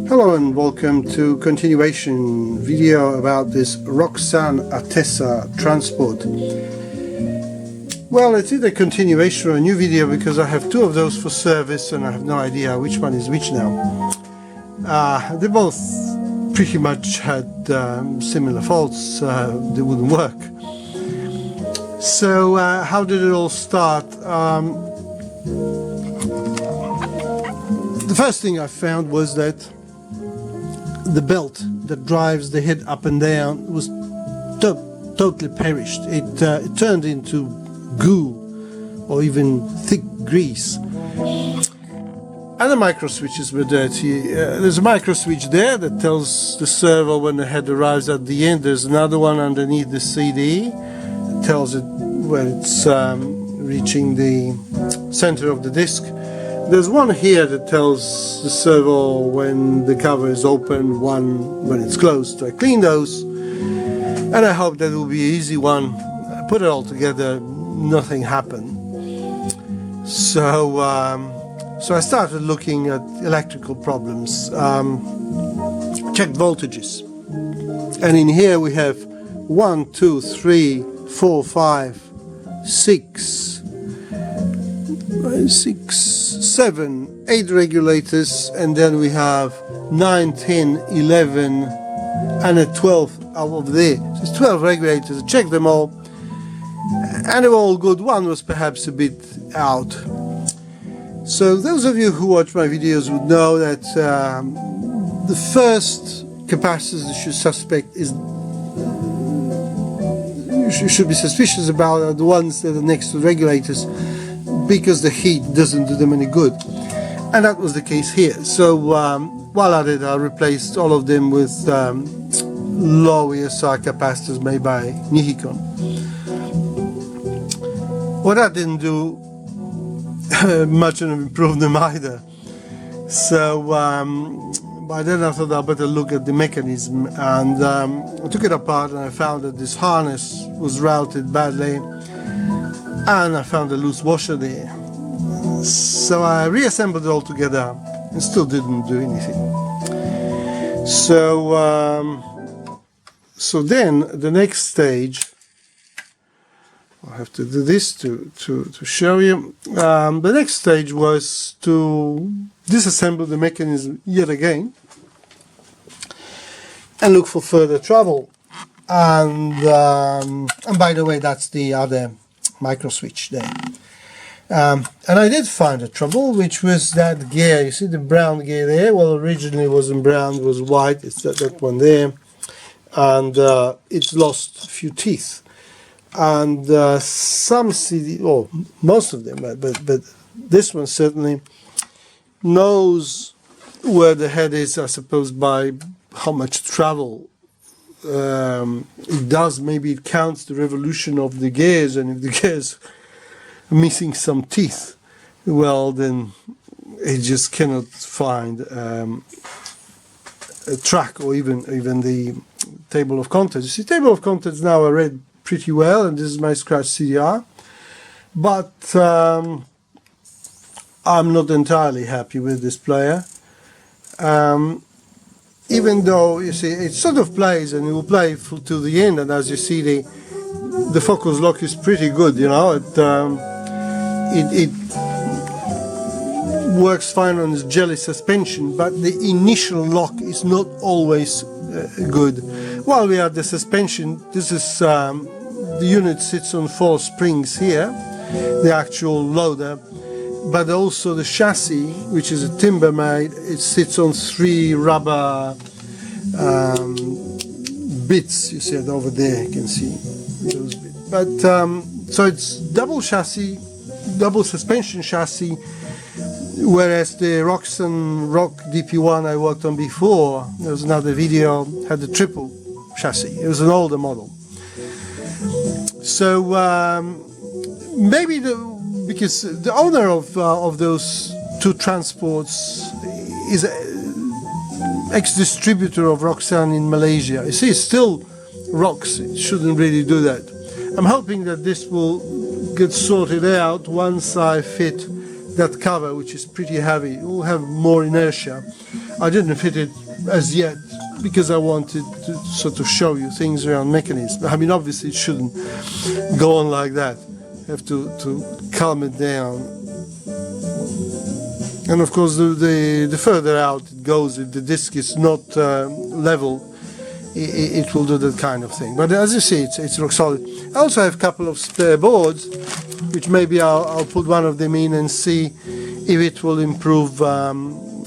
Hello and welcome to continuation video about this Roksan Attessa Transport. Well, it's either a continuation or a new video because I have two of those for service and I have no idea which one is which now. They both pretty much had similar faults, they wouldn't work. So how did it all start? The first thing I found was that the belt that drives the head up and down was totally perished. It turned into goo or even thick grease. And the micro switches were dirty. There's a micro switch there that tells the servo when the head arrives at the end. There's another one underneath the CD that tells it when it's reaching the center of the disc. There's one here that tells the servo when the cover is open, one when it's closed. So I cleaned those, and I hope that will be an easy one. I put it all together, nothing happened. So I started looking at electrical problems, checked voltages, and in here we have 1, 2, 3, 4, 5, 6, 7, 8 regulators, and then we have 9, 10, 11 and a 12 over there. So it's 12 regulators. I checked them all and they were all good. One was perhaps a bit out. So those of you who watch my videos would know that the first capacitors you should suspect is you should be suspicious about are the ones that are next to the regulators, because the heat doesn't do them any good, and that was the case here. So while at it, I replaced all of them with low ESR capacitors made by Nikon. Well, that didn't do much of improve them either. So by then I thought I'd better look at the mechanism, and I took it apart and I found that this harness was routed badly, and I found a loose washer there. So I reassembled it all together and still didn't do anything. So then the next stage, I have to do this to show you. The next stage was to disassemble the mechanism yet again and look for further trouble. And by the way, that's the other micro switch there. And I did find a trouble, which was that gear. You see the brown gear there? Well, originally it wasn't brown, it was white. It's that one there. And it's lost a few teeth. And some CD, oh, most of them, but this one certainly knows where the head is, I suppose, by how much travel it does. Maybe it counts the revolution of the gears, and if the gears are missing some teeth, well, then it just cannot find a track or even the table of contents. You see, table of contents now are read pretty well, and this is my scratch CDR, but I'm not entirely happy with this player. Even though, you see, it sort of plays, and it will play to the end, and as you see, the focus lock is pretty good, you know. It works fine on its jelly suspension, but the initial lock is not always good. While we are at the suspension, this is the unit sits on 4 springs here, the actual loader, but also the chassis, which is a timber made, it sits on 3 rubber bits. You see it over there, you can see those bits. But so it's double chassis, double suspension chassis, whereas the Roksan DP1 I worked on before, there was another video, had the triple chassis. It was an older model. So maybe because the owner of those two transports is an ex-distributor of Roksan in Malaysia. You see, it's still Roks. It shouldn't really do that. I'm hoping that this will get sorted out once I fit that cover, which is pretty heavy. It will have more inertia. I didn't fit it as yet because I wanted to sort of show you things around mechanism. I mean, obviously it shouldn't go on like that. You have to calm it down. And of course, the further out it goes, if the disc is not level, it will do that kind of thing. But as you see, it's rock solid. I also have a couple of spare boards, which maybe I'll put one of them in and see if it will improve